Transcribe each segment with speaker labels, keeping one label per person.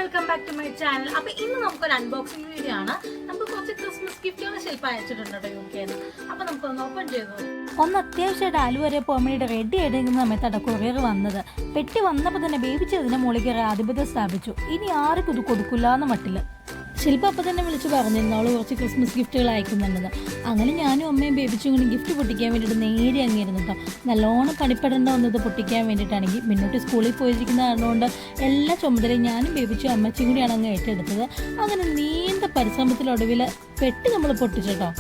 Speaker 1: Welcome back to my channel. അപ്പോൾ ഇന്ന് നമുക്കൊരു അൺബോക്സിംഗ് വീഡിയോ ആണ്. നമുക്ക് കുറച്ച് ക്രിസ്മസ് ഗിഫ്റ്റുകൾ ശില്പം അയച്ചിട്ടുണ്ട് UK-ന്ന്. അപ്പോൾ നമുക്കൊന്ന് ഓപ്പൺ ചെയ്തു.
Speaker 2: ഒന്ന് അത്യാവശ്യമായിട്ട് ആലു വരെ പോകാൻ വേണ്ടിയിട്ട് റെഡി ആയിരിക്കുന്ന സമയത്താണ് കൊറിയർ വന്നത്. പെട്ടി വന്നപ്പോൾ തന്നെ ബേബിച്ചതിൻ്റെ മുകളിൽ കയറി ആധിപത്യം സ്ഥാപിച്ചു. ഇനി ആർക്കും ഇത് കൊടുക്കില്ല എന്ന് മട്ടില്ല. ശില്പ അപ്പം തന്നെ വിളിച്ച് പറഞ്ഞിരുന്നു അവൾ കുറച്ച് ക്രിസ്മസ് ഗിഫ്റ്റുകൾ അയക്കുന്നുണ്ടെന്ന്. അങ്ങനെ ഞാനും അമ്മയും ബേബിച്ചും കൂടി ഗിഫ്റ്റ് പൊട്ടിക്കാൻ വേണ്ടിയിട്ട് നേരെ അങ്ങേരുന്നു കേട്ടോ. നല്ലോണം പണിപ്പെടേണ്ട വന്നത് പൊട്ടിക്കാൻ വേണ്ടിയിട്ടാണെങ്കിൽ മുന്നോട്ട് സ്കൂളിൽ പോയിരിക്കുന്ന കാരണമുണ്ട് എല്ലാ ചുമതലയും ഞാനും ബേബിച്ചും അമ്മച്ചിയും കൂടിയാണ് അങ്ങ് ഏറ്റെടുത്തത്. അങ്ങനെ നീണ്ട പരിശ്രമത്തിലൊടുവിൽ പെട്ടി നമ്മൾ പൊട്ടിച്ചിട്ടോ.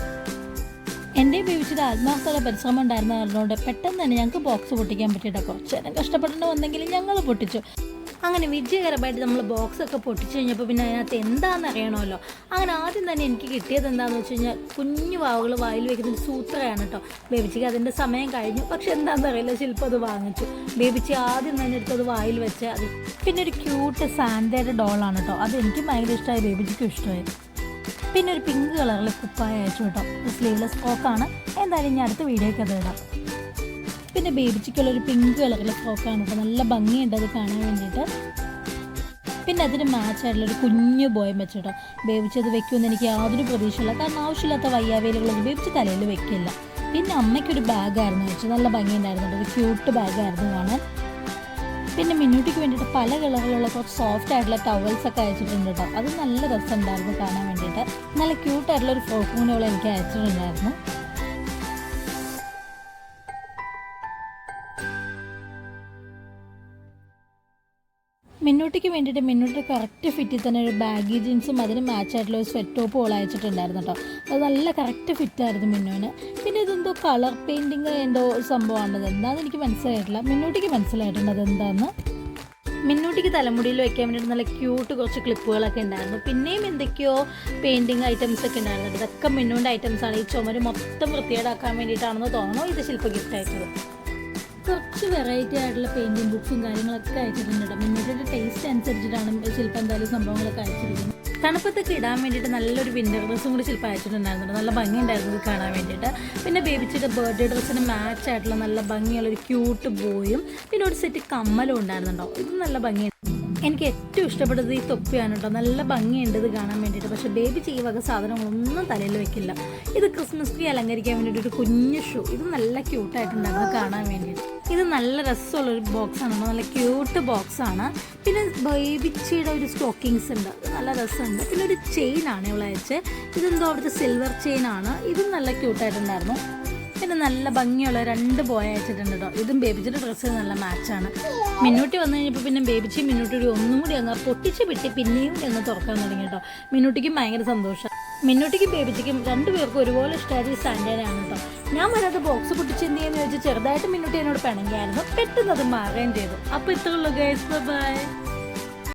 Speaker 2: എൻ്റെ ബേബിച്ചിട്ട് ആത്മാർത്ഥമുള്ള പരിശ്രമം ഉണ്ടായിരുന്ന കാരണമുണ്ട് പെട്ടെന്ന് തന്നെ ഞങ്ങൾക്ക് ബോക്സ് പൊട്ടിക്കാൻ പറ്റിയിട്ടോ. കുറച്ച് നേരം കഷ്ടപ്പെടേണ്ടി വന്നെങ്കിലും ഞങ്ങൾ പൊട്ടിച്ചു. അങ്ങനെ വിജയകരമായിട്ട് നമ്മൾ ബോക്സൊക്കെ പൊട്ടിച്ച് കഴിഞ്ഞപ്പോൾ പിന്നെ അതിനകത്ത് എന്താണെന്ന് അറിയണമല്ലോ. അങ്ങനെ ആദ്യം തന്നെ എനിക്ക് കിട്ടിയത് എന്താണെന്ന് വെച്ച് കഴിഞ്ഞാൽ കുഞ്ഞു വാവുകൾ വായിൽ വെക്കുന്നൊരു സൂത്രയാണ് കേട്ടോ. ബേബിച്ചിക്ക് അതിൻ്റെ സമയം കഴിഞ്ഞു, പക്ഷെ എന്താണെന്ന് അറിയില്ല, ശില്പം അത് വാങ്ങിച്ചു. ബേബിച്ചി ആദ്യം തന്നെ എടുത്തത് വായിൽ വെച്ച് അത് പിന്നെ ഒരു ക്യൂട്ട് സാൻഡയുടെ ഡോളാണ് കേട്ടോ. അത് എനിക്ക് ഭയങ്കര ഇഷ്ടമായി, ബേബിച്ചിക്കും ഇഷ്ടമായി. പിന്നെ ഒരു പിങ്ക് കളറിൽ കുപ്പായ അയച്ചു കേട്ടോ. സ്ലീവ്ലെസ് ഫ്രോക്കാണ്. എന്തായാലും ഇനി അടുത്ത വീഡിയോയ്ക്ക് അത് ഇടാം. പിന്നെ ബേബിച്ചിക്കുള്ളൊരു പിങ്ക് കളറിലെ ഫ്രോക്കാണ് കേട്ടോ. നല്ല ഭംഗിയുണ്ട് അത് കാണാൻ വേണ്ടിയിട്ട്. പിന്നെ അതിന് മാച്ചായിട്ടുള്ളൊരു കുഞ്ഞു ബോയം വെച്ചിട്ടോ. ബേബിച്ച് അത് വെക്കുമെന്ന് എനിക്ക് യാതൊരു പ്രതീക്ഷയില്ല, കാരണം ആവശ്യമില്ലാത്ത വയ്യാവേലുകളൊന്നും ബേബിച്ച് തലയിൽ വെക്കില്ല. പിന്നെ അമ്മയ്ക്കൊരു ബാഗായിരുന്നു വെച്ചത്, നല്ല ഭംഗിയുണ്ടായിരുന്നു, ഒരു ക്യൂട്ട് ബാഗായിരുന്നു കാണാൻ. പിന്നെ മിന്നൂട്ടിക്ക് വേണ്ടിയിട്ട് പല കളറിലുള്ള കുറച്ച് സോഫ്റ്റ് ആയിട്ടുള്ള ടവൽസൊക്കെ അയച്ചിട്ടുണ്ട് കേട്ടോ. അത് നല്ല രസമുണ്ടായിരുന്നു കാണാൻ വേണ്ടിയിട്ട്. നല്ല ക്യൂട്ടായിട്ടുള്ളൊരു ഫ്രോക്കും കൂടെ അവൾ എനിക്ക് അയച്ചിട്ടുണ്ടായിരുന്നു. മിന്നൂട്ടിക്ക് വേണ്ടിയിട്ട് മിന്നൂട്ടി കറക്റ്റ് ഫിറ്റിൽ തന്നെ ഒരു ബാഗി ജീൻസും അതിന് മാച്ചായിട്ടുള്ള ഒരു സ്വെറ്റ് ടോപ്പും ഓൾ അയച്ചിട്ടുണ്ടായിരുന്നു കേട്ടോ. അത് നല്ല കറക്റ്റ് ഫിറ്റായിരുന്നു മിന്നുവിന്. പിന്നെ ഇതെന്തോ കളർ പെയിൻറ്റിങ് എന്തോ സംഭവമാണത്, എന്താണെന്ന് എനിക്ക് മനസ്സിലായിട്ടില്ല. മിന്നൂട്ടിക്ക് മനസ്സിലായിട്ടുണ്ട് അതെന്താണെന്ന്. മിന്നൂട്ടിക്ക് തലമുടിയിൽ വയ്ക്കാൻ വേണ്ടിയിട്ട് നല്ല ക്യൂട്ട് കുറച്ച് ക്ലിപ്പുകളൊക്കെ ഉണ്ടായിരുന്നു. പിന്നെയും എന്തൊക്കെയോ പെയിൻറ്റിങ് ഐറ്റംസ് ഒക്കെ ഉണ്ടായിരുന്നു. ഇതൊക്കെ മിന്നുവിൻ്റെ ഐറ്റംസാണ്. ഈ ചുമര് മൊത്തം വൃത്തികേടാക്കാൻ വേണ്ടിയിട്ടാണെന്ന് തോന്നുന്നു ഇത് ശില്പ ഗിഫ്റ്റ് അയച്ചത്. കുറച്ച് വെറൈറ്റി ആയിട്ടുള്ള പെയിൻറ്റിങ് ബുക്സും കാര്യങ്ങളൊക്കെ അയച്ചിട്ടുണ്ട് കേട്ടോ. മിന്നൂട്ടിയുടെ ടേസ്റ്റ് അനുസരിച്ചിട്ടാണ് ശില്പം എന്തായാലും സംഭവങ്ങളൊക്കെ അയച്ചിരിക്കുന്നത്. തണുപ്പത്തൊക്കെ ഇടാൻ വേണ്ടിയിട്ട് നല്ലൊരു വിൻ്റർ ഡ്രസ്സും കൂടി ശില്പം അയച്ചിട്ടുണ്ടായിരുന്നു. നല്ല ഭംഗിയുണ്ടായിരുന്നു ഇത് കാണാൻ വേണ്ടിയിട്ട്. പിന്നെ ബേബിച്ചിയുടെ ബർത്ത്ഡേ ഡ്രസ്സിന് മാച്ച് ആയിട്ടുള്ള നല്ല ഭംഗിയുള്ളൊരു ക്യൂട്ട് ബോയും പിന്നെ ഒരു സെറ്റ് കമ്മലും ഉണ്ടായിരുന്നുണ്ടോ. ഇത് നല്ല ഭംഗിയുണ്ട്. എനിക്ക് ഏറ്റവും ഇഷ്ടപ്പെട്ടത് ഈ തൊപ്പിയാണ് കേട്ടോ. നല്ല ഭംഗിയുണ്ട് ഇത് കാണാൻ വേണ്ടിയിട്ട്. പക്ഷേ ബേബിച്ച് ഈ വക സാധനങ്ങളൊന്നും തലയിൽ വെക്കില്ല. ഇത് ക്രിസ്മസ് ട്രീ അലങ്കരിക്കാൻ വേണ്ടിയിട്ട് ഒരു കുഞ്ഞു ഷൂ, ഇത് നല്ല ക്യൂട്ടായിട്ടുണ്ടായിരുന്നു കാണാൻ വേണ്ടിയിട്ട്. ഇത് നല്ല രസമുള്ളൊരു ബോക്സാണ്, നല്ല ക്യൂട്ട് ബോക്സാണ്. പിന്നെ ബേബിച്ചിയുടെ ഒരു സ്റ്റോക്കിങ്സ് ഉണ്ട്, അത് നല്ല രസമുണ്ട്. പിന്നെ ഒരു ചെയിനാണ് ഇവിടെ അയച്ച്. ഇതെന്തോ അവിടുത്തെ സിൽവർ ചെയിനാണ്, ഇതും നല്ല ക്യൂട്ടായിട്ടുണ്ടായിരുന്നു. പിന്നെ നല്ല ഭംഗിയുള്ള 2 ബോയ് അയച്ചിട്ടുണ്ട് കേട്ടോ. ഇതും ബേബിച്ചിയുടെ ഡ്രസ്സിന് നല്ല മാച്ചാണ്. മിന്നൂട്ടി വന്നു കഴിഞ്ഞപ്പോൾ പിന്നെ ബേബിച്ചി മിന്നൂട്ടി ഒന്നും കൂടി അങ്ങ് പൊട്ടിച്ച് പിട്ടി പിന്നെയും അങ്ങ് തുറക്കാൻ തുടങ്ങി കേട്ടോ. മിന്നൂട്ടിക്കും ഭയങ്കര സന്തോഷം. മിന്നൂട്ടിക്കും ബേബിച്ചിക്കും 2 പേർക്കും ഒരുപോലെ ഇഷ്ടമായത് ഈ സാൻഡേനാണ് കേട്ടോ. ഞാൻ വരാതെ ബോക്സ് പൊട്ടിച്ചെന്തിയെന്ന് ചോദിച്ച് ചെറുതായിട്ട് മിന്നൂട്ടി എന്നോട് പിണങ്ങിയായിരുന്നു. പെട്ടെന്ന് അത് മാറുകയും ചെയ്തു. അപ്പോൾ ഇത്രയുള്ളൂ ഗൈസ്, ബൈ.